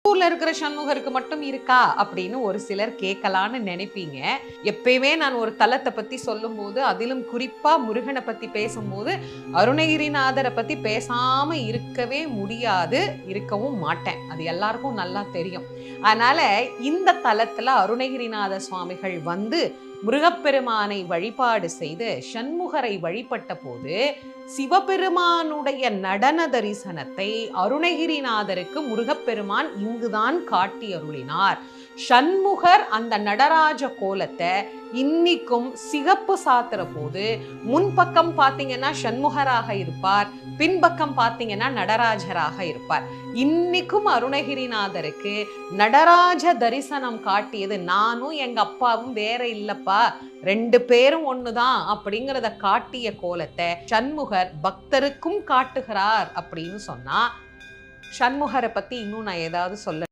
ஊர்ல இருக்கிற சண்முகருக்கு மட்டும் இருக்கா அப்படின்னு ஒரு சிலர் கேட்கலான்னு நினைப்பீங்க. எப்பயுமே நான் ஒரு தலத்தை பத்தி சொல்லும்போது, அதிலும் குறிப்பா முருகனை பத்தி பேசும்போது, அருணகிரிநாதரை பத்தி பேசாம இருக்கவே முடியாது, இருக்கவும் மாட்டேன். அது எல்லாருக்கும் நல்லா தெரியும். அதனால இந்த தலத்துல அருணகிரிநாத சுவாமிகள் வந்து முருகப்பெருமானை வழிபாடு செய்து சண்முகரை வழிபட்ட போது சிவபெருமானுடைய நடன தரிசனத்தை அருணகிரிநாதருக்கு முருகப்பெருமான் இங்குதான் காட்டி அருளினார். சண்முகர் அந்த நடராஜ கோலத்தை இன்னிக்கும் சிகப்பு சாத்துற போது முன்பக்கம் பார்த்தீங்கன்னா சண்முகராக இருப்பார், பின்பக்கம் பார்த்தீங்கன்னா நடராஜராக இருப்பார். இன்னிக்கும் அருணகிரிநாதருக்கு நடராஜ தரிசனம் காட்டியது நானும் எங்க அப்பாவும் வேற இல்லப்பா, 2 பேரும் ஒண்ணுதான் அப்படிங்கிறத காட்டிய கோலத்தை சண்முகர் பக்தருக்கும் காட்டுகிறார் அப்படின்னு சொன்னா, சண்முகரை பத்தி இன்னும் நான் ஏதாவது சொல்ல